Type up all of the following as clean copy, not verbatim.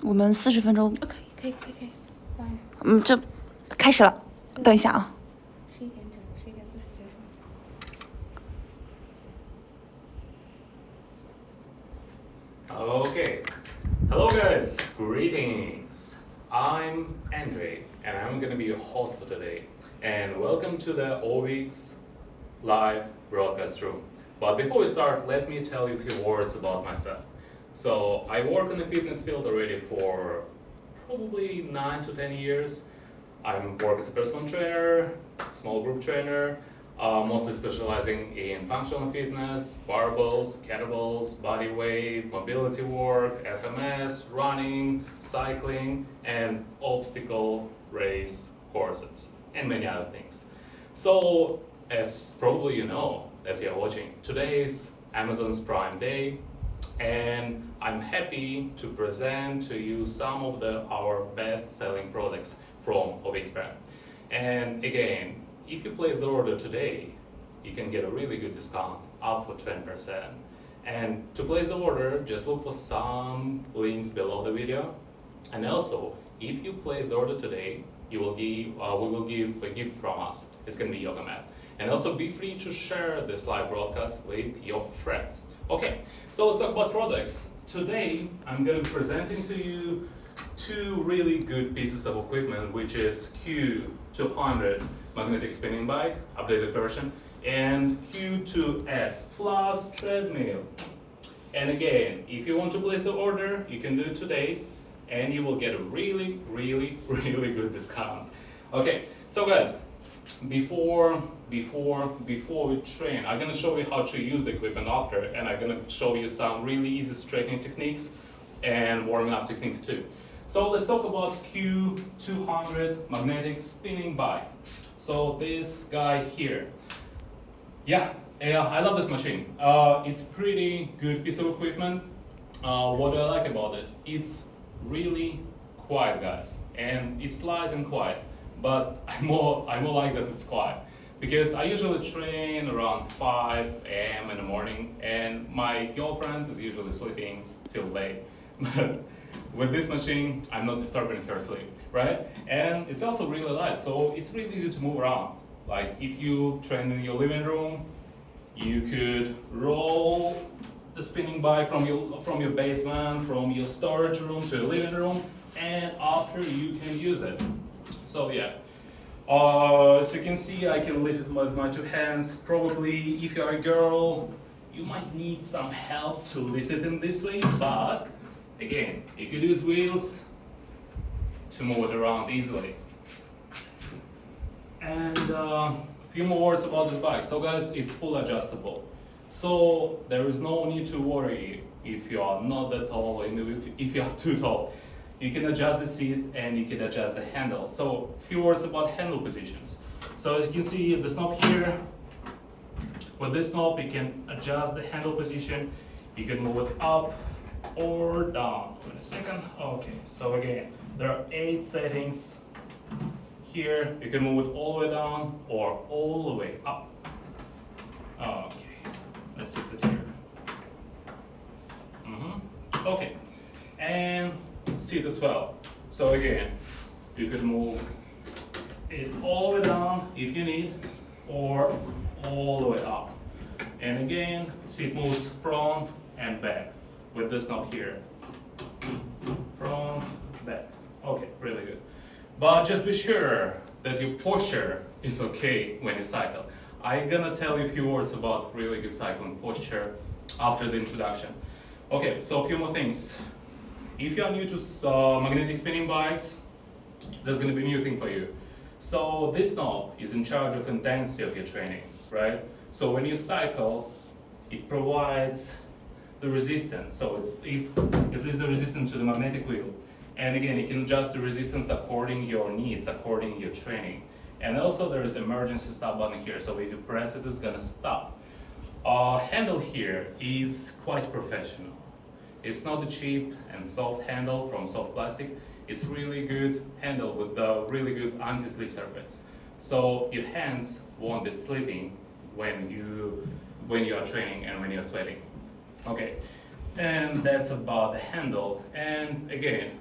我们40分钟，可以。这开始了，等一下啊。11点整，11点40结束。Okay, hello guys, greetings. I'm Andrey, and I'm gonna be your host for today. And welcome to the OVICX live broadcast room. But before we start, let me tell you a few words about myself. So I work in the fitness field already for probably 9 to 10 years. I work as a personal trainer, small group trainer, mostly specializing in functional fitness, barbells, kettlebells, body weight, mobility work, FMS, running, cycling, and obstacle race courses, and many other things. So, as probably you know, as you're watching, today is Amazon's Prime Day, and I'm happy to present to you some of our best-selling products from OVICX. And again, if you place the order today, you can get a really good discount, up for 20%. And to place the order, just look for some links below the video. And also, if you place the order today, we will give a gift from us. It's gonna be yoga mat. And also be free to share this live broadcast with your friends. Okay, so let's talk about products. Today, I'm gonna be presenting to you two really good pieces of equipment, which is Q200 magnetic spinning bike, updated version, and Q2S Plus Treadmill. And again, if you want to place the order, you can do it today, and you will get a really good discount. Okay, so guys, before we train, I'm gonna show you how to use the equipment after, and I'm gonna show you some really easy straightening techniques and warming up techniques too. So let's talk about Q200 magnetic spinning bike. So this guy here, yeah, I love this machine. It's pretty good piece of equipment. What do I like about this? It's really quiet, guys, and it's light and quiet. But I more like that it's quiet, because I usually train around 5 a.m. in the morning, and my girlfriend is usually sleeping till late. But with this machine, I'm not disturbing her sleep, right? And it's also really light, so it's really easy to move around. Like if you train in your living room, you could roll the spinning bike from your basement, from your storage room to your living room, and after you can use it. So yeah, as you can see, I can lift it with my two hands. Probably if you're a girl, you might need some help to lift it in this way, but again, you could use wheels to move it around easily. And a few more words about this bike. So guys, it's full adjustable. So there is no need to worry if you are not that tall, or if you are too tall. You can adjust the seat and you can adjust the handle. So a few words about handle positions. So you can see the knob here. With this knob, you can adjust the handle position. You can move it up or down. Wait a second. Okay, so again, there are 8 settings. Here, you can move it all the way down or all the way up. Okay, let's fix it here. Okay, and seat as well. So again, you could move it all the way down if you need, or all the way up. And again, seat moves front and back with this knob here. Front, back. Okay, really good. But just be sure that your posture is okay when you cycle. I'm gonna tell you a few words about really good cycling posture after the introduction. Okay, so a few more things. If you are new to magnetic spinning bikes, there's gonna be a new thing for you. So this knob is in charge of intensity of your training, right? So when you cycle, it provides the resistance. So it is the resistance to the magnetic wheel. And again, you can adjust the resistance according your needs, according your training. And also there is emergency stop button here. So if you press it, it's gonna stop. Handle here is quite professional. It's not a cheap and soft handle from soft plastic. It's really good handle with the really good anti-slip surface. So your hands won't be slipping when you are training and when you're sweating. Okay, and that's about the handle. And again,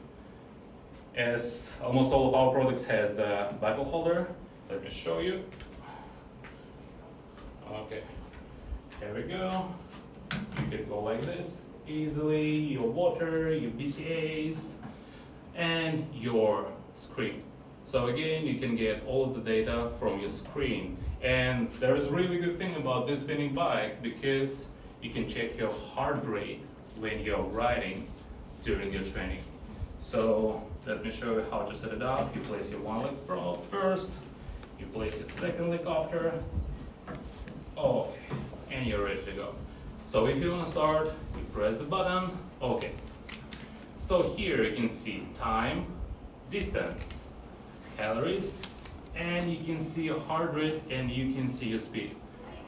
as almost all of our products has the baffle holder. Let me show you. Okay, here we go. You can go like this easily, your water, your BCAs, and your screen. So again, you can get all of the data from your screen. And there is a really good thing about this spinning bike because you can check your heart rate when you're riding during your training. So let me show you how to set it up. You place your one leg first, you place your second leg after. Okay, and you're ready to go. So if you want to start, you press the button. Okay. So here you can see time, distance, calories, and you can see your heart rate and you can see your speed.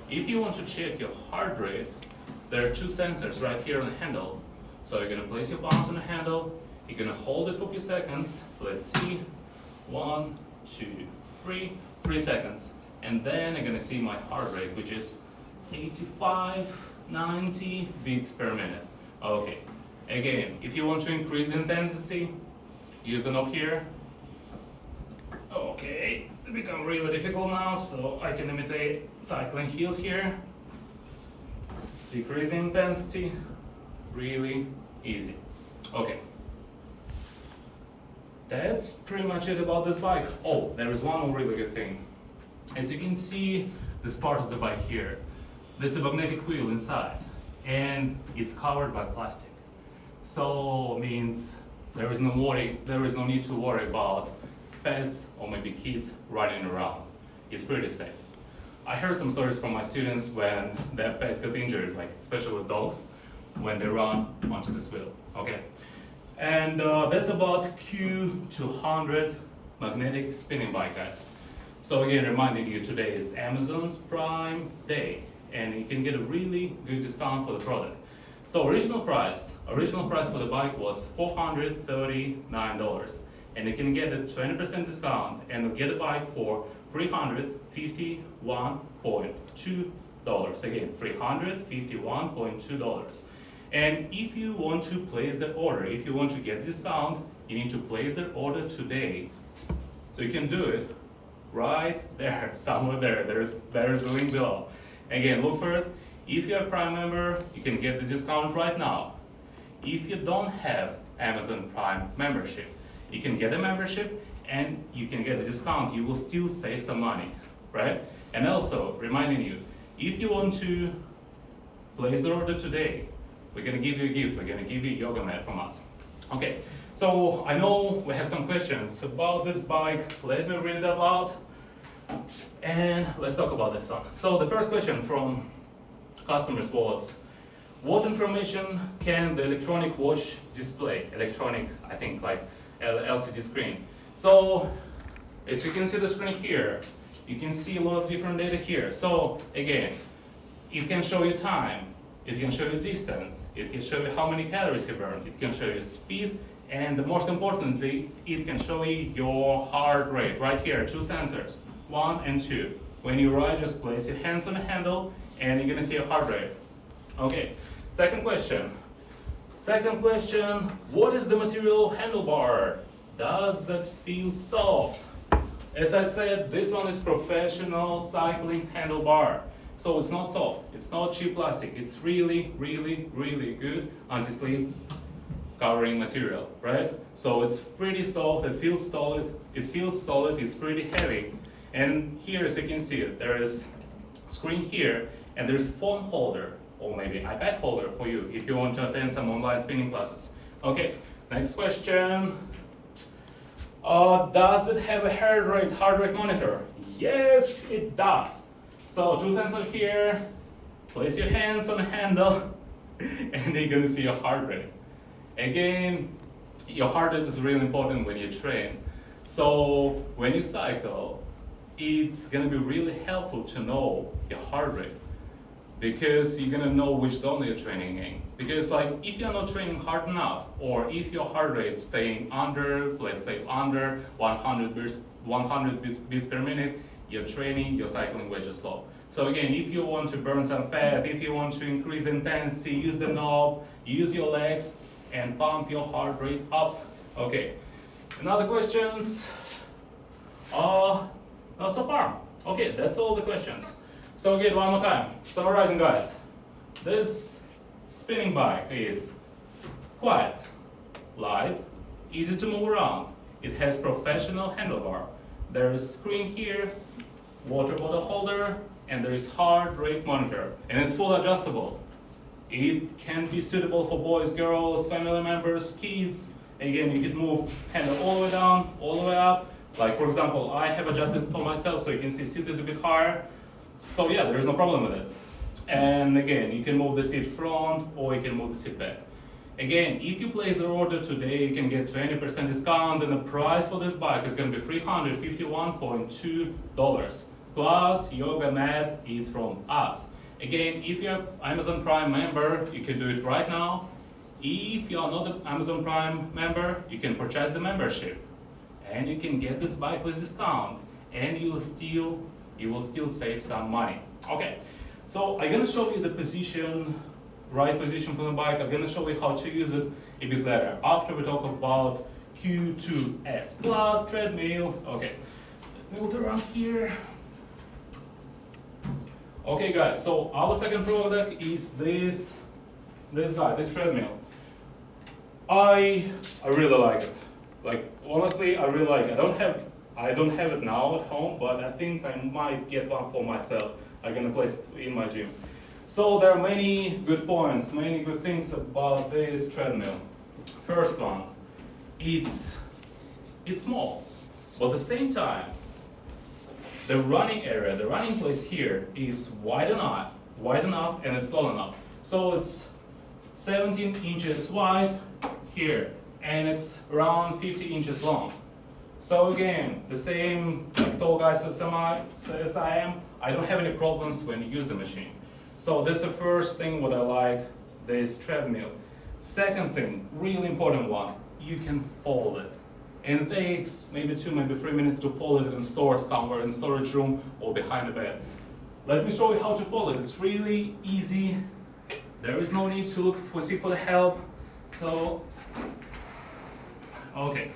If you want to check your heart rate, there are two sensors right here on the handle. So you're gonna place your palms on the handle, you're gonna hold it for a few seconds. Let's see, 1, 2, 3 seconds. And then you're gonna see my heart rate, which is 85, 90 beats per minute. Okay, again, if you want to increase the intensity, use the knob here. Okay, it become really difficult now, so I can imitate cycling heels here. Decrease intensity, really easy. Okay, that's pretty much it about this bike. Oh, there is one more really good thing. As you can see, this part of the bike here, that's a magnetic wheel inside, and it's covered by plastic. So means there is no need to worry about pets or maybe kids running around. It's pretty safe. I heard some stories from my students when their pets got injured, like especially with dogs, when they run onto this wheel. Okay, and that's about Q200 magnetic spinning bike, guys. So again, reminding you, today is Amazon's Prime Day, and you can get a really good discount for the product. So original price for the bike was $439, and you can get a 20% discount and get the bike for $351.2. Again, $351.2. And if you want to place the order, if you want to get discount, you need to place the order today. So you can do it right there, somewhere there. There's a link below. Again, look for it. If you're a Prime member, you can get the discount right now. If you don't have Amazon Prime membership, you can get a membership and you can get a discount. You will still save some money, right? And also, reminding you, if you want to place the order today, we're gonna give you a gift. We're gonna give you a yoga mat from us. Okay, so I know we have some questions about this bike. Let me read it out loud. And let's talk about this one. So the first question from customers was, what information can the electronic watch display? Electronic, I think, like LCD screen. So as you can see the screen here, you can see a lot of different data here. So again, it can show you time, it can show you distance, it can show you how many calories you burn, it can show you speed, and most importantly, it can show you your heart rate. Right here, two sensors, 1 and 2. When you ride, just place your hands on the handle and you're gonna see your heart rate. Okay, second question, what is the material handlebar? Does it feel soft? As I said, this one is professional cycling handlebar. So it's not soft, it's not cheap plastic, it's really, really, really good anti-slip covering material, right? So it's pretty soft, it feels solid, it's pretty heavy. And here, as you can see, there is screen here, and there's phone holder, or maybe iPad holder for you if you want to attend some online spinning classes. Okay, next question. Does it have a heart rate monitor? Yes, it does. So two sensors here, place your hands on the handle, and you're gonna see your heart rate. Again, your heart rate is really important when you train. So when you cycle, it's gonna be really helpful to know your heart rate, because you're gonna know which zone you're training in. Because like if you're not training hard enough, or if your heart rate staying under, let's say under 100 beats per minute, you're cycling way too slow. So again, if you want to burn some fat, if you want to increase the intensity, use the knob, use your legs, and pump your heart rate up. Okay, Another questions? Not so far. Okay, that's all the questions. So again, one more time. Summarizing, guys. This spinning bike is quiet, light, easy to move around. It has professional handlebar. There is screen here, water bottle holder, and there is heart rate monitor. And it's full adjustable. It can be suitable for boys, girls, family members, kids. Again, you can move handle all the way down, all the way up. Like for example, I have adjusted for myself so you can see seat is a bit higher. So yeah, there is no problem with it. And again, you can move the seat front or you can move the seat back. Again, if you place the order today, you can get 20% discount, and the price for this bike is going to be $351.2. Plus, yoga mat is from us. Again, if you're Amazon Prime member, you can do it right now. If you're not an Amazon Prime member, you can purchase the membership, and you can get this bike with discount, and you will still save some money. Okay, so I'm gonna show you the right position for the bike. I'm gonna show you how to use it a bit later, after we talk about Q2S Plus Treadmill. Okay, move around here. Okay guys, so our second product is this treadmill. I really like it. Like honestly, I really like it. I don't have it now at home, but I think I might get one for myself. I'm gonna place it in my gym. So there are many good points, many good things about this treadmill. First one, it's small, but at the same time, the running area, the running place here is wide enough, and it's tall enough. So it's 17 inches wide here, and it's around 50 inches long. So again, the same like tall guys as I am, I don't have any problems when you use the machine. So that's the first thing what I like this treadmill. Second thing, really important one, you can fold it. And it takes maybe 2, maybe 3 minutes to fold it and store somewhere in storage room or behind the bed. Let me show you how to fold it. It's really easy. There is no need to seek for the help. So, okay,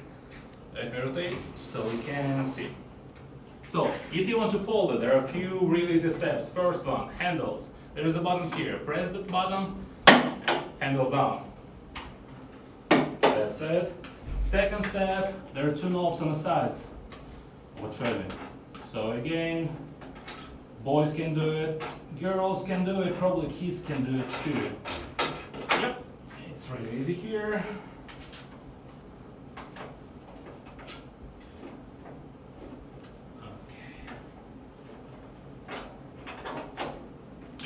let me rotate so we can see. So, if you want to fold it, there are a few really easy steps. First one, handles. There is a button here. Press the button, handles down. That's it. Second step, there are 2 knobs on the sides of a treadmill. So again, boys can do it, girls can do it, probably kids can do it too. Yep, it's really easy here. Okay.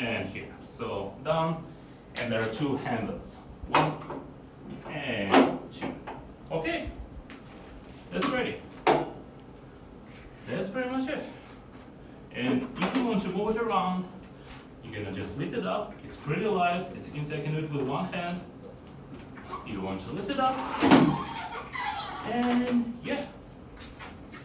And here, so down, and there are 2 handles. 1 and 2. Okay, that's ready. That's pretty much it. And if you want to move it around, you're gonna just lift it up. It's pretty light. As you can see, I can do it with one hand. You want to lift it up, and yeah.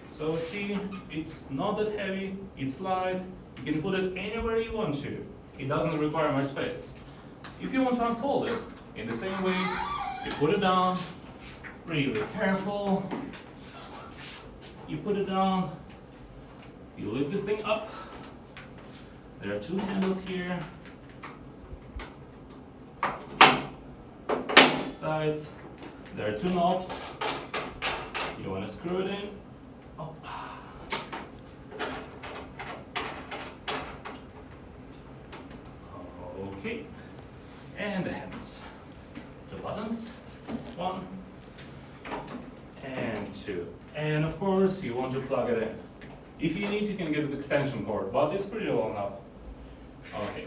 So see, it's not that heavy, it's light. You can put it anywhere you want to. It doesn't require much space. If you want to unfold it, in the same way, you put it down, really careful. You put it down, you lift this thing up. There are 2 handles here. Sides. There are 2 knobs. You want to screw it in. Oh. Okay. And the handles. 2 buttons. 1 and 2. And of course, you want to plug it in. If you need, you can get an extension cord, but it's pretty long enough. Okay.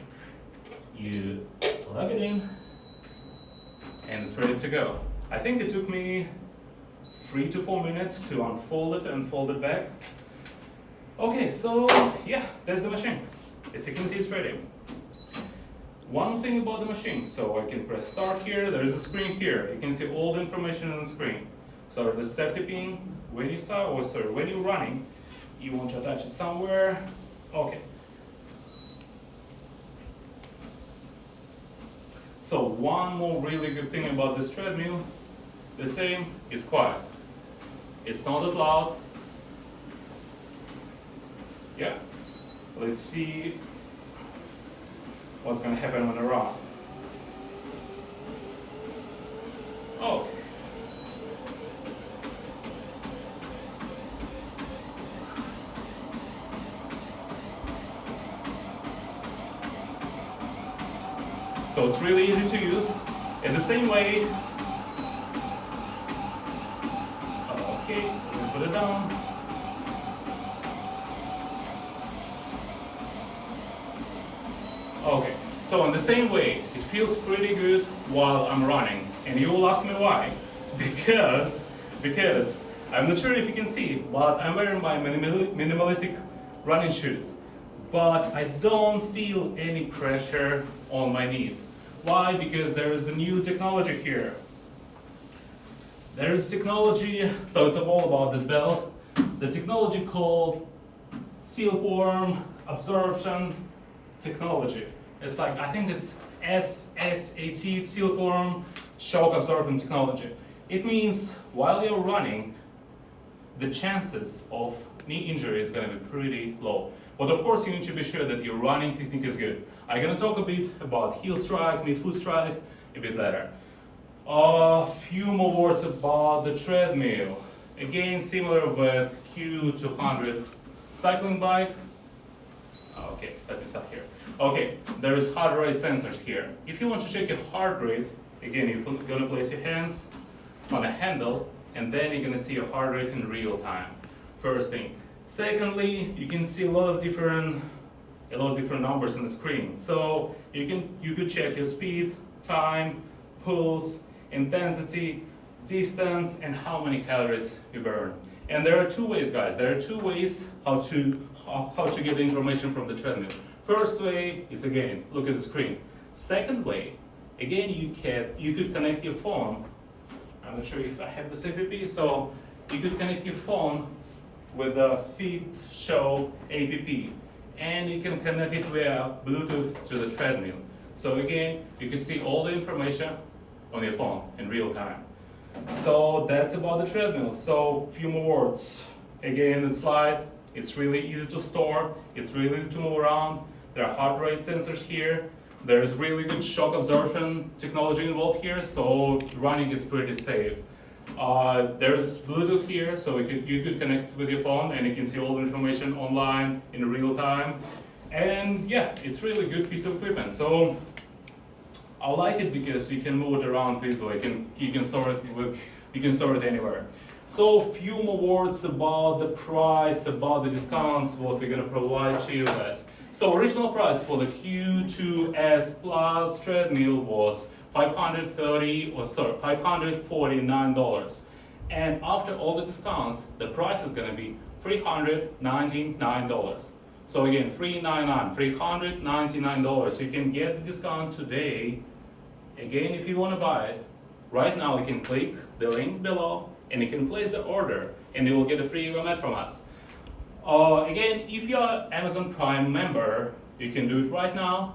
You plug it in, and it's ready to go. I think it took me 3 to 4 minutes to unfold it and fold it back. Okay, so yeah, there's the machine. As you can see, it's ready. One thing about the machine, so I can press start here, there is a screen here. You can see all the information on the screen. So the safety pin, when you're running, you want to attach it somewhere. Okay. So one more really good thing about this treadmill, the same, it's quiet. It's not that loud. Yeah. Let's see what's gonna happen when I run. Oh. So it's really easy to use. In the same way, okay, let me put it down. Okay, so in the same way, it feels pretty good while I'm running. And you will ask me why. Because I'm not sure if you can see, but I'm wearing my minimalistic running shoes. But I don't feel any pressure on my knees. Why? Because there is a new technology here. There is technology, so it's all about this belt. The technology called silkworm absorption technology. It's like, I think it's SSAT, silkworm shock absorption technology. It means while you're running, the chances of knee injury is going to be pretty low. But of course, you need to be sure that your running technique is good. I'm going to talk a bit about heel strike, mid-foot strike a bit later. A few more words about the treadmill. Again, similar with Q200 cycling bike. Okay, let me stop here. Okay, there is heart rate sensors here. If you want to check your heart rate, again, you're going to place your hands on a handle, and then you're going to see your heart rate in real time. First thing. Secondly, you can see a lot of different numbers on the screen. So you could check your speed, time, pulse, intensity, distance, and how many calories you burn. And there are two ways, guys. There are two ways how to get the information from the treadmill. First way is, again, look at the screen. Second way, again, you could connect your phone. I'm not sure if I have this app, so you could connect your phone with the Fit Show app, and you can connect it via Bluetooth to the treadmill. So again, you can see all the information on your phone in real time. So that's about the treadmill. So few more words. Again, the slide, it's really easy to store, it's really easy to move around. There are heart rate sensors here. There's really good shock absorption technology involved here, so running is pretty safe. There's Bluetooth here, so you could connect with your phone and you can see all the information online in real time. And yeah, it's really good piece of equipment. So I like it because you can move it around easily. You can store it anywhere. So few more words about the price, about the discounts, what we're gonna provide to you guys. So original price for the Q2S Plus treadmill was $549. And after all the discounts, the price is gonna be $399. So again, $399. So you can get the discount today. Again, if you wanna buy it, right now you can click the link below and you can place the order and you will get a free yoga mat from us. Again, if you are Amazon Prime member, you can do it right now.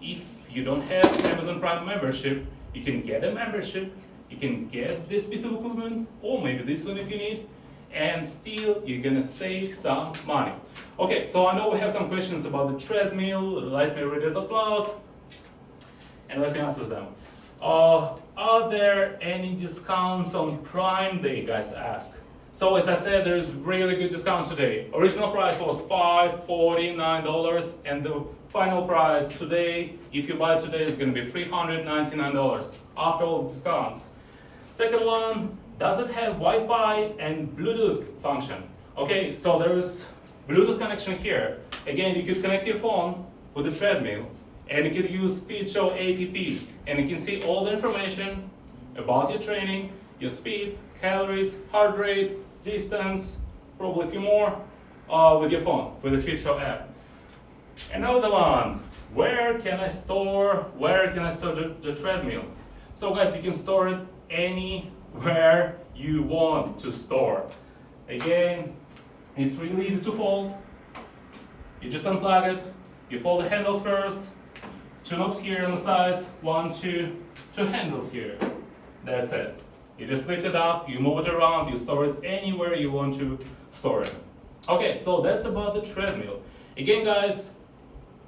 If you don't have Amazon Prime membership, you can get a membership, you can get this piece of equipment, or maybe this one if you need, and still you're gonna save some money. Okay, so I know we have some questions about the treadmill. Let me read it out loud, and let me answer them. Are there any discounts on Prime Day, guys ask. So as I said, there's really good discount today. Original price was $549, and the final price today, if you buy today, is going to be $399 after all the discounts. Second one, does it have Wi-Fi and Bluetooth function? Okay, so there's Bluetooth connection here. Again, you could connect your phone with the treadmill, and you could use Fit Show app, and you can see all the information about your training, your speed, calories, heart rate, distance, probably a few more, with your phone, with the Fit Show app. Another one, where can I store the treadmill? So guys, you can store it anywhere you want to store. Again, it's really easy to fold. You just unplug it, you fold the handles first, two knobs here on the sides, two handles here. That's it. You just lift it up, you move it around, you store it anywhere you want to store it. Okay, so that's about the treadmill. Again, guys,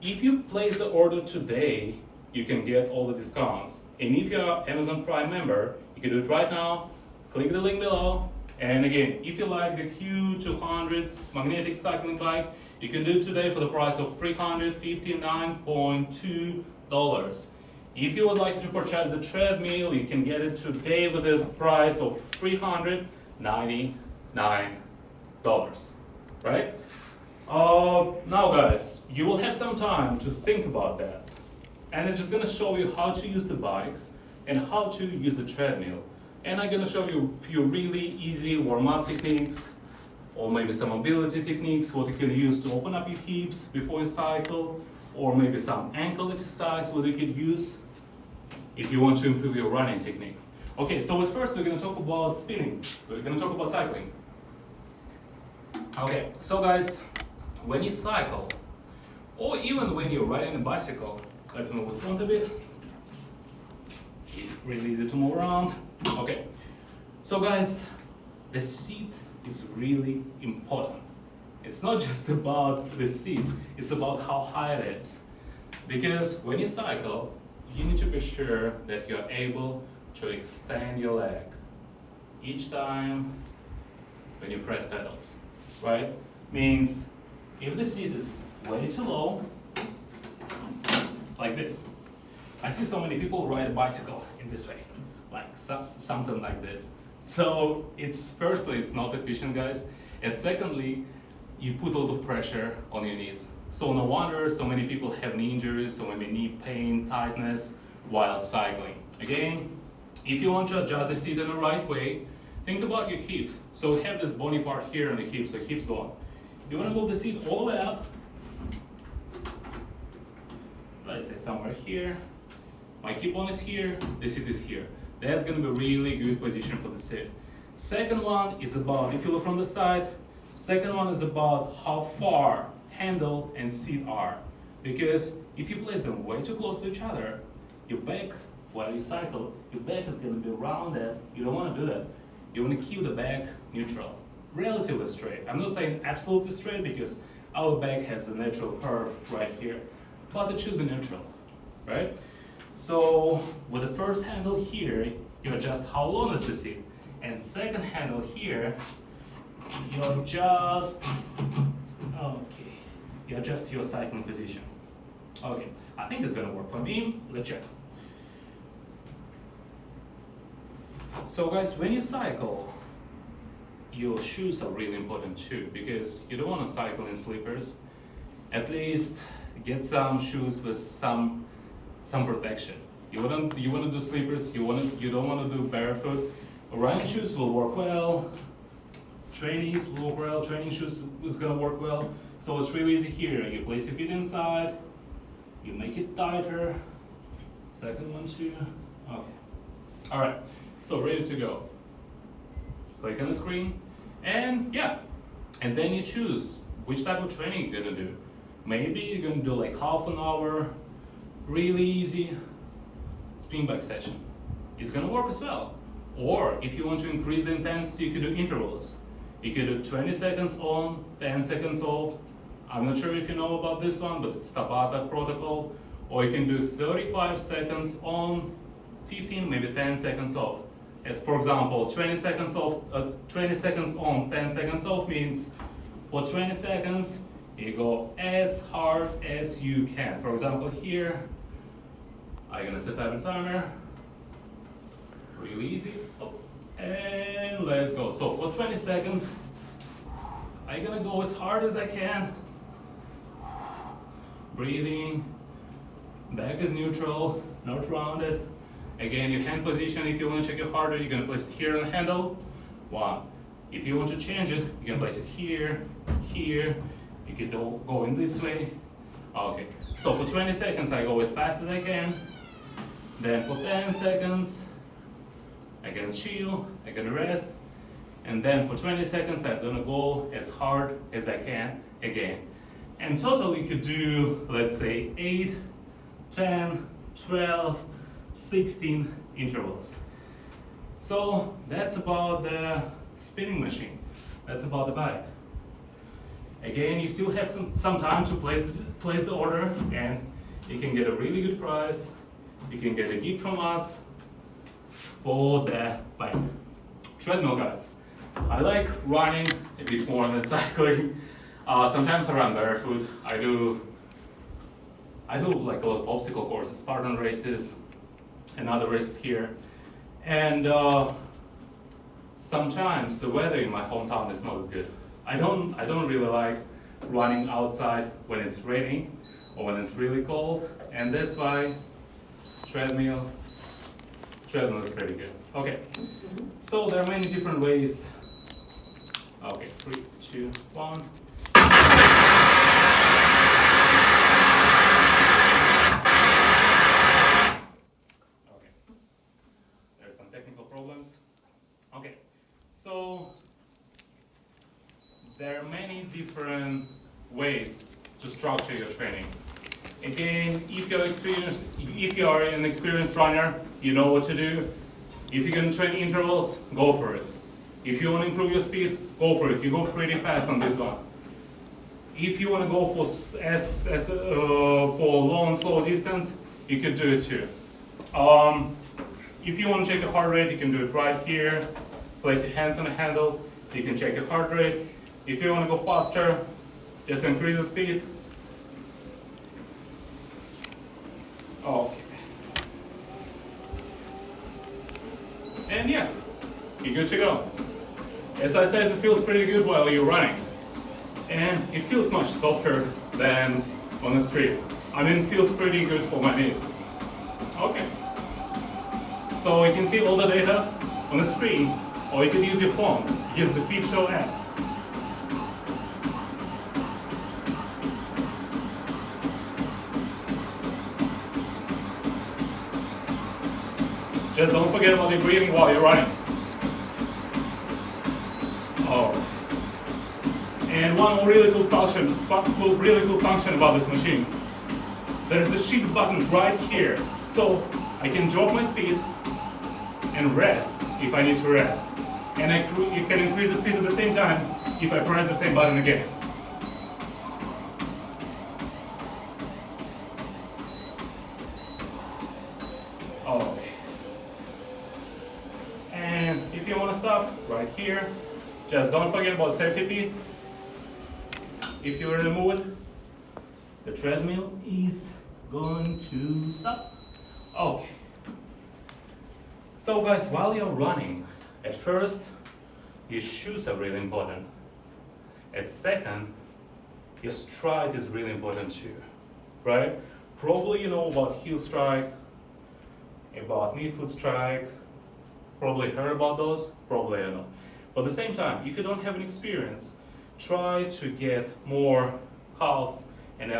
if you place the order today, you can get all the discounts. And if you're an Amazon Prime member, you can do it right now. Click the link below. And again, if you like the Q200 magnetic cycling bike, you can do it today for the price of $359.2. If you would like to purchase the treadmill, you can get it today with the price of $399, right? Now guys, you will have some time to think about that. And I'm just gonna show you how to use the bike and how to use the treadmill. And I'm gonna show you a few really easy warm-up techniques, or maybe some mobility techniques, what you can use to open up your hips before you cycle, or maybe some ankle exercise what you could use if you want to improve your running technique. Okay, so at first we're gonna talk about spinning. We're gonna talk about cycling. Okay, so guys, when you cycle, or even when you're riding a bicycle, let's move in front a bit. Really easy to move around. Okay, so guys, the seat is really important. It's not just about the seat, it's about how high it is. Because when you cycle, you need to be sure that you're able to extend your leg each time when you press pedals, right? Means if the seat is way too low, like this. I see so many people ride a bicycle in this way, like something like this. So firstly, it's not efficient, guys. And secondly, you put a lot of pressure on your knees. So no wonder so many people have knee injuries, so maybe knee pain, tightness while cycling. Again, if you want to adjust the seat in the right way, think about your hips. So we have this bony part here on the hips, so hips go on. You want to move the seat all the way up. Let's say somewhere here. My hip bone is here, the seat is here. That's going to be a really good position for the seat. Second one is about, if you look from the side, second one is about how far handle and seat are. Because if you place them way too close to each other, your back, while you cycle, your back is going to be rounded. You don't want to do that. You want to keep the back neutral, relatively straight. I'm not saying absolutely straight because our back has a natural curve right here, but it should be neutral, right? So with the first handle here, you adjust how long is the seat. And second handle here, you adjust your cycling position. Okay, I think it's gonna work for me. Let's check. So guys, when you cycle, your shoes are really important too, because you don't want to cycle in slippers. At least get some shoes with some protection. You want to do slippers. You don't want to do barefoot. Running shoes will work well. Trainees will work well. Training shoes is gonna work well. So it's really easy here. You place your feet inside. You make it tighter. Second one too. Okay. All right. So ready to go. Click on the screen, and yeah, and then you choose which type of training you're gonna do. Maybe you're gonna do like half an hour, really easy spin bike session. It's gonna work as well. Or if you want to increase the intensity, you could do intervals. You could do 20 seconds on, 10 seconds off. I'm not sure if you know about this one, but it's Tabata protocol. Or you can do 35 seconds on, 15, maybe 10 seconds off. As for example, 20 seconds off, 20 seconds on, 10 seconds off means for 20 seconds, you go as hard as you can. For example, here, I'm gonna set up a timer. Really easy. Oh, and let's go. So for 20 seconds, I'm gonna go as hard as I can. Breathing. Back is neutral, not rounded. Again, your hand position, if you want to check it harder, you're gonna place it here on the handle. 1. If you want to change it, you can place it here, here. You could go in this way. Okay, so for 20 seconds, I go as fast as I can. Then for 10 seconds, I'm gonna chill, I'm gonna rest. And then for 20 seconds, I'm gonna go as hard as I can again. And total, you could do, let's say, 8, 10, 12, 16 intervals. So that's about the spinning machine. That's about the bike. Again, you still have some time to place the order, and you can get a really good price. You can get a gift from us for the bike. Treadmill, guys. I like running a bit more than cycling. Sometimes I run barefoot. I do like a lot of obstacle courses, Spartan races, and other races here. And sometimes the weather in my hometown is not good. I don't really like running outside when it's raining or when it's really cold, and that's why treadmill is pretty good. Okay, so there are many different ways. Okay, 3, 2, 1. Okay, there's some technical problems. Okay, so there are many different ways to structure your training. Again, if you're an experienced runner, you know what to do. If you're going to train intervals, go for it. If you want to improve your speed, go for it. You go pretty fast on this one. If you want to go for long, slow distance, you can do it too. If you want to check your heart rate, you can do it right here. Place your hands on the handle. You can check your heart rate. If you want to go faster, just increase the speed. Okay. And yeah, you're good to go. As I said, it feels pretty good while you're running. And it feels much softer than on the street. I mean, it feels pretty good for my knees. Okay. So you can see all the data on the screen, or you can use your phone. Use the Fit Show app. Just don't forget about your breathing while you're running. Oh. And one really cool function about this machine. There's the shift button right here. So I can drop my speed and rest if I need to rest. And you can increase the speed at the same time if I press the same button again. Okay. And if you want to stop, right here, just don't forget about safety pin. If you're in the mood, the treadmill is going to stop. Okay. So guys, while you're running, at first, your shoes are really important. At second, your stride is really important too, right? Probably you know about heel strike, about midfoot strike, probably heard about those, probably I know. But at the same time, if you don't have an experience, try to get more calves and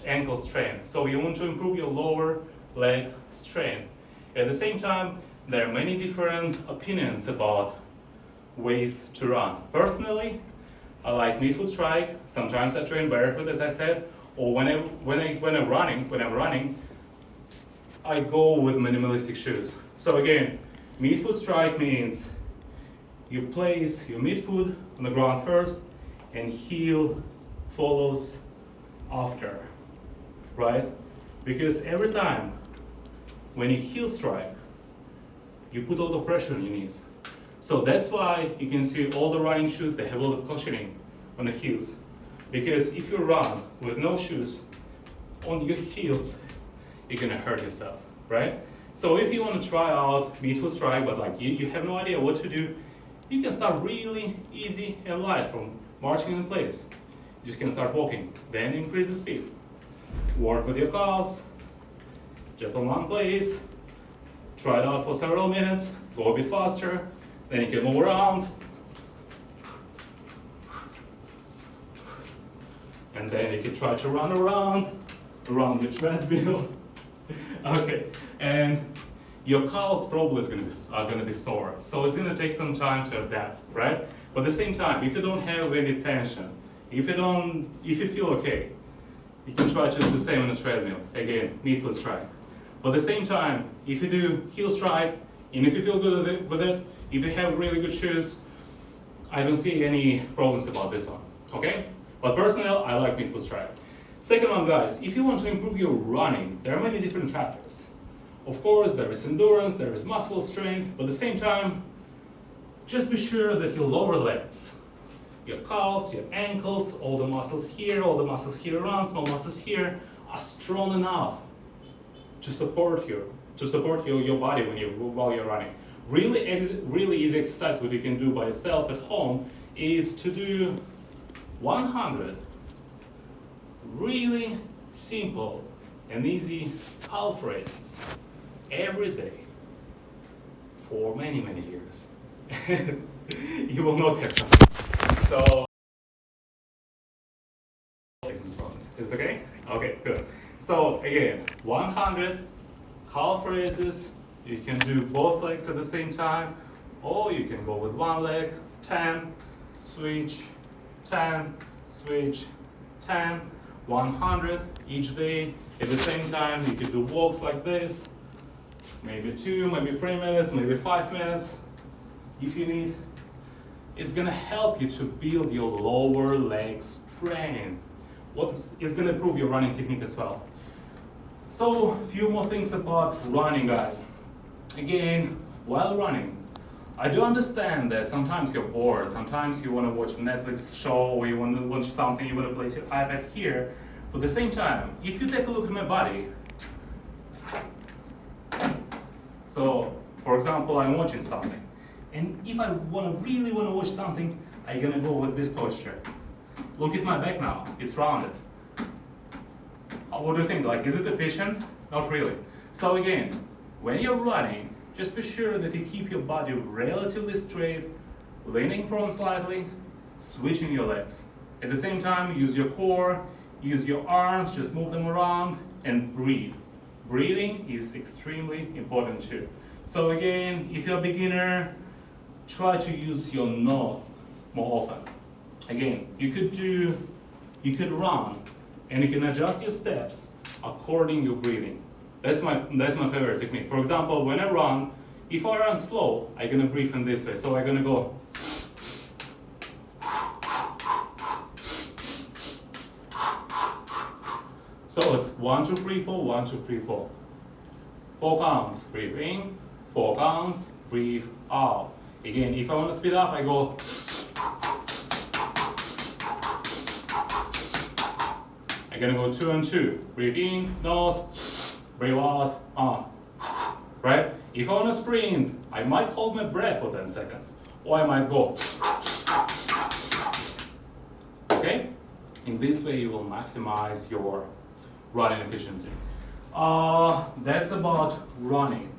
ankle strength. So you want to improve your lower leg strength. At the same time, there are many different opinions about ways to run. Personally, I like midfoot strike. Sometimes I train barefoot, as I said, or when I'm running, I go with minimalistic shoes. So again, midfoot strike means you place your midfoot on the ground first, and heel follows after, right? Because every time when you heel strike, you put a lot of pressure on your knees. So that's why you can see all the running shoes, they have a lot of cushioning on the heels. Because if you run with no shoes on your heels, you're gonna hurt yourself, right? So if you want to try out midfoot strike, but like you have no idea what to do, you can start really easy and light from marching in place. You just can start walking, then increase the speed. Work with your calves, just on one place. Try it out for several minutes, go a bit faster, then you can move around. And then you can try to run around the treadmill. Okay, and your calves probably are gonna be sore, so it's gonna take some time to adapt, right? But at the same time, if you don't have any tension, if you feel okay, you can try to do the same on the treadmill. Again, midfoot strike. But at the same time, if you do heel strike, And if you feel good with it, if you have really good shoes, I don't see any problems about this one, okay? But personally, I like midfoot strike. Second one, guys, if you want to improve your running, there are many different factors. Of course, there is endurance, there is muscle strength, but at the same time, just be sure that your lower legs, your calves, your ankles, all the muscles here around, small muscles here, are strong enough to support your body while you're running. Really easy exercise what you can do by yourself at home is to do 100 really simple and easy calf raises every day for many years. You will not have something. So, is it okay? Okay, good. So again, 100 calf raises. You can do both legs at the same time, or you can go with one leg, 10, switch, 10, switch, 10, 100 each day. At the same time, you can do walks like this, maybe 2, maybe 3 minutes, maybe 5 minutes, if you need. It's gonna help you to build your lower leg strength. It's gonna improve your running technique as well. So, a few more things about running, guys. Again, while running, I do understand that sometimes you're bored, sometimes you want to watch a Netflix show, or you want to watch something, you want to place your iPad here. But at the same time, if you take a look at my body, so for example, I'm watching something, and if I really want to watch something, I'm gonna go with this posture. Look at my back now, it's rounded. What do you think? Like, is it efficient? Not really. So again, when you're running, just be sure that you keep your body relatively straight, leaning forward slightly, switching your legs. At the same time, use your core, use your arms, just move them around, and breathe. Breathing is extremely important too. So again, if you're a beginner, try to use your nose more often. Again, you could run, and you can adjust your steps according to your breathing. That's my favorite technique. For example, when I run, if I run slow, I'm gonna breathe in this way. So I'm gonna go. So it's 1, 2, 3, 4, 1, 2, 3, 4. 4 counts, breathe in, 4 counts, breathe out. Again, if I want to speed up, I go. I'm gonna go 2 and 2. Breathe in, nose, breathe out, on. Right? If I want to sprint, I might hold my breath for 10 seconds, or I might go. Okay? In this way, you will maximize your running efficiency. That's about running.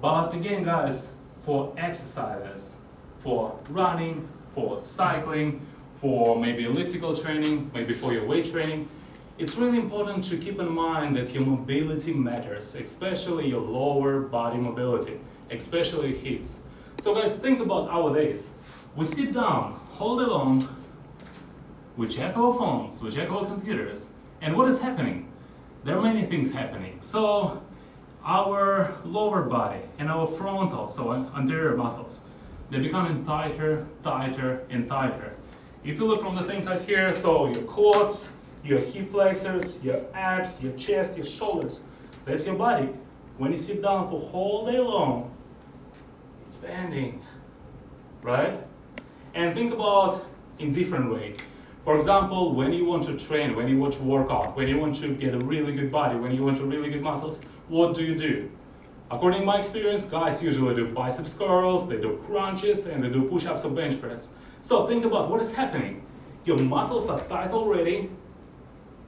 But again, guys, for exercises, for running, for cycling, for maybe elliptical training, maybe for your weight training, it's really important to keep in mind that your mobility matters, especially your lower body mobility, especially your hips. So guys, think about our days. We sit down, hold it on, we check our phones, we check our computers, and what is happening? There are many things happening. So our lower body and our frontal, so anterior muscles, they're becoming tighter, tighter, and tighter. If you look from the same side here, so your quads, your hip flexors, your abs, your chest, your shoulders, that's your body. When you sit down for whole day long, it's bending, right? And think about in different way. For example, when you want to train, when you want to work out, when you want to get a really good body, when you want to really good muscles, what do? According to my experience, guys usually do biceps curls, they do crunches, and they do push-ups or bench press. So think about what is happening. Your muscles are tight already,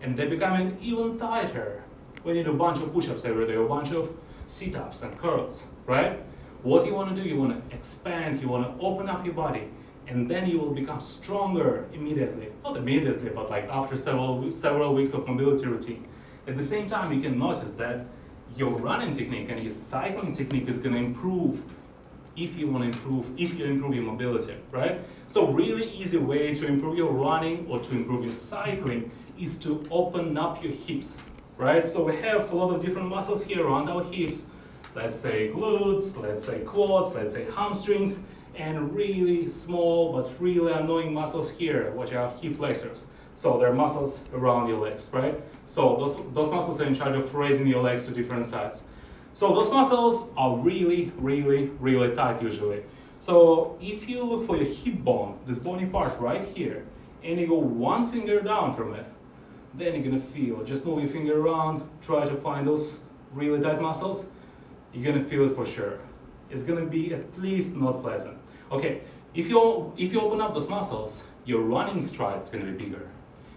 and they're becoming even tighter when you do a bunch of push-ups every day, or a bunch of sit-ups and curls, right? What you want to do, you want to expand, you want to open up your body, and then you will become stronger immediately. Not immediately, but like after several weeks of mobility routine. At the same time, you can notice that your running technique and your cycling technique is going to improve if you improve your mobility, right? So really easy way to improve your running or to improve your cycling is to open up your hips, right? So we have a lot of different muscles here around our hips. let's say glutes, let's say quads, let's say hamstrings, and really small but really annoying muscles here, which are hip flexors. So they're muscles around your legs, right? So those muscles are in charge of raising your legs to different sides. So those muscles are really, really, really tight usually. So if you look for your hip bone, this bony part right here, and you go one finger down from it, then you're gonna feel, just move your finger around, try to find those really tight muscles, you're gonna feel it for sure. It's gonna be at least not pleasant. Okay, if you open up those muscles, your running stride is gonna be bigger.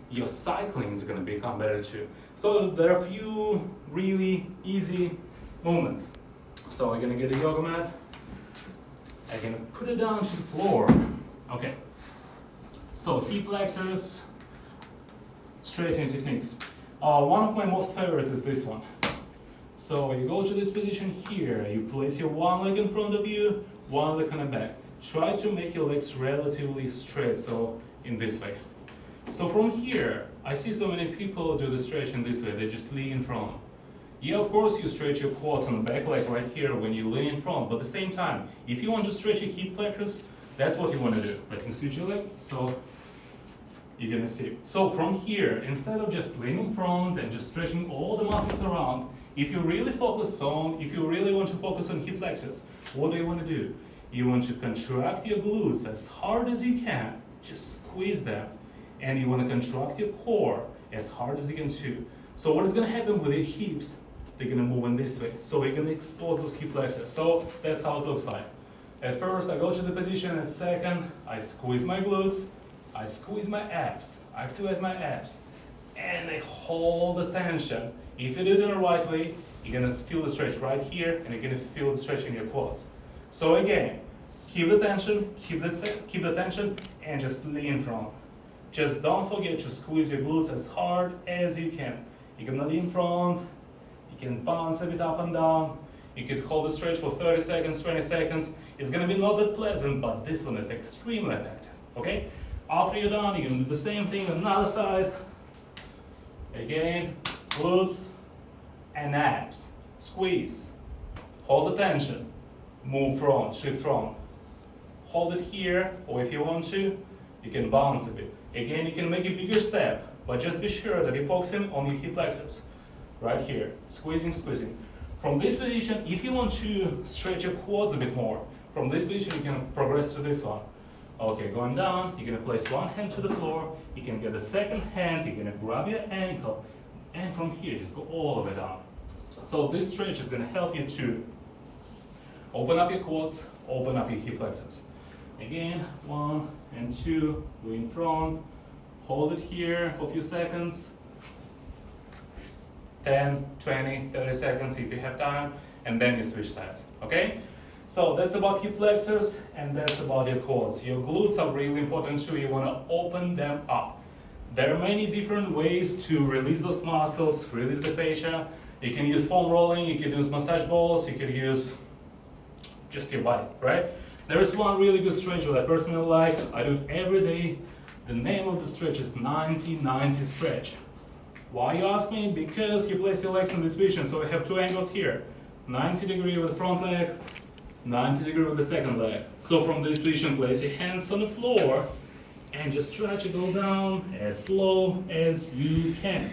Your cycling is gonna become better too. So there are a few really easy movements. So I'm gonna get a yoga mat. I'm gonna put it down to the floor. Okay. So hip flexors, stretching techniques. One of my most favorite is this one. So you go to this position here, you place your one leg in front of you, one leg on the back. Try to make your legs relatively straight, so in this way. So from here, I see so many people do the stretch in this way, they just lean in front. Yeah, of course you stretch your quads on the back leg right here when you lean in front, but at the same time, if you want to stretch your hip flexors, that's what you want to do. I can switch your leg, so you're gonna see. So from here, instead of just leaning front and just stretching all the muscles around, if you really want to focus on hip flexors, what do you want to do? You want to contract your glutes as hard as you can, just squeeze them, and you want to contract your core as hard as you can too. So what is gonna happen with your hips? They're gonna move in this way. So you're gonna expose those hip flexors. So that's how it looks like. At first, I go to the position. At second, I squeeze my glutes, I squeeze my abs, I activate my abs, and I hold the tension. If you do it in the right way, you're gonna feel the stretch right here, and you're gonna feel the stretch in your quads. So again, keep the tension, keep the tension, and just lean from. Just don't forget to squeeze your glutes as hard as you can. You're gonna lean front, you can bounce a bit up and down, you could hold the stretch for 30 seconds, 20 seconds. It's gonna be not that pleasant, but this one is extremely effective, okay? After you're done, you can do the same thing on the other side. Again, glutes and abs. Squeeze, hold the tension, move front, shift front. Hold it here, or if you want to, you can bounce a bit. Again, you can make a bigger step, but just be sure that you're focusing on your hip flexors. Right here, squeezing, squeezing. From this position, if you want to stretch your quads a bit more, from this position you can progress to this one. Okay, going down, you're gonna place one hand to the floor, you can get the second hand, you're gonna grab your ankle, and from here, just go all the way down. So this stretch is gonna help you to open up your quads, open up your hip flexors. Again, 1 and 2, go in front, hold it here for a few seconds, 10, 20, 30 seconds if you have time, and then you switch sides, okay? So that's about hip flexors, and that's about your quads. Your glutes are really important too, you wanna open them up. There are many different ways to release those muscles, release the fascia. You can use foam rolling, you can use massage balls, you can use just your body, right? There is one really good stretch that I personally like, I do it every day. The name of the stretch is 90-90 stretch. Why, you ask me? Because you place your legs in this position, so we have two angles here. 90 degree with the front leg, 90 degree with the second leg. So from this position, place your hands on the floor and just try to go down as slow as you can.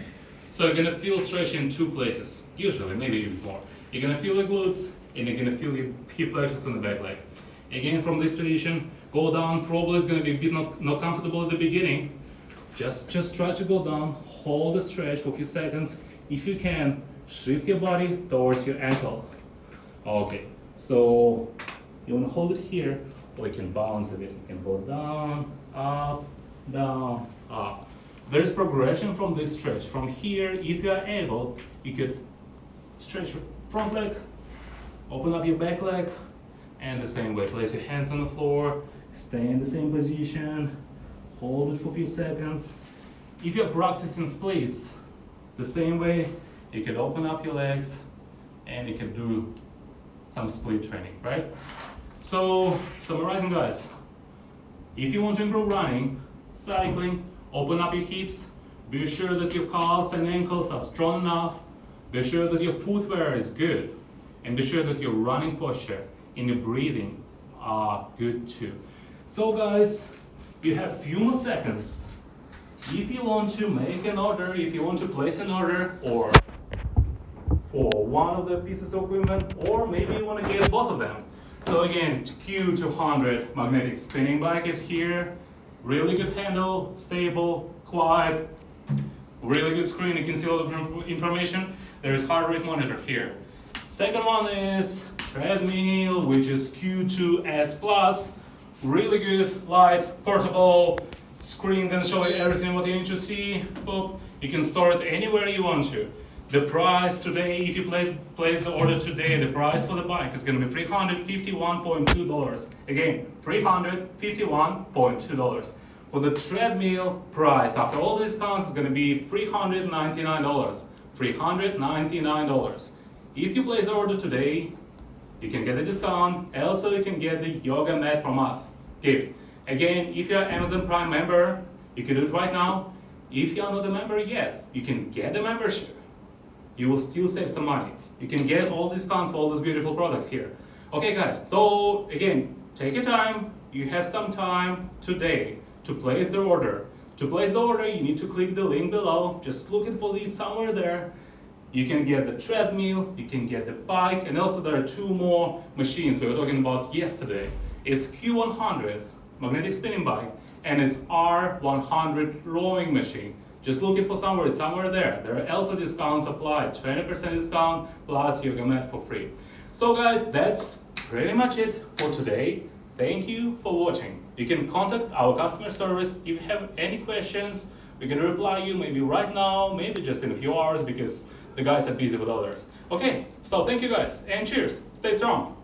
So you're gonna feel stretch in two places, usually, maybe even more. You're gonna feel your glutes and you're gonna feel your hip flexors on the back leg. Again, from this position, go down. Probably it's gonna be a bit not comfortable at the beginning. Just try to go down, hold the stretch for a few seconds. If you can, shift your body towards your ankle. Okay, so you wanna hold it here, or you can bounce a bit. You can go down, up. There's progression from this stretch. From here, if you are able, you could stretch your front leg, open up your back leg, and the same way, place your hands on the floor, stay in the same position, hold it for a few seconds. If you're practicing splits, the same way, you could open up your legs and you can do some split training, right? So, summarizing guys, if you want to improve running, cycling, open up your hips, be sure that your calves and ankles are strong enough, be sure that your footwear is good. And be sure that your running posture and your breathing are good too. So guys, you have few more seconds. If you want to make an order, if you want to place an order, or for one of the pieces of equipment, or maybe you want to get both of them. So again, Q200 magnetic spinning bike is here. Really good handle, stable, quiet, really good screen. You can see all the information. There is heart rate monitor here. Second one is treadmill, which is Q2S Plus. Really good, light, portable. Screen can show you everything what you need to see. Boop. You can store it anywhere you want to. The price today, if you place the order today, the price for the bike is going to be $351.2. Again, $351.2. For the treadmill price, after all discounts, is going to be $399. $399. If you place the order today, you can get a discount. Also, you can get the yoga mat from us. Gift. Again, if you're an Amazon Prime member, you can do it right now. If you're not a member yet, you can get the membership. You will still save some money. You can get all discounts for all those beautiful products here. Okay guys, so again, take your time. You have some time today to place the order. To place the order, you need to click the link below. Just looking for it somewhere there. You can get the treadmill, you can get the bike, and also there are two more machines we were talking about yesterday. It's Q100 magnetic spinning bike, and it's R100 rowing machine. Just looking for somewhere, it's somewhere there. There are also discounts applied, 20% discount plus yoga mat for free. So guys, that's pretty much it for today. Thank you for watching. You can contact our customer service if you have any questions. We can reply you maybe right now, maybe just in a few hours because the guys are busy with others. Okay, so thank you guys and cheers. Stay strong.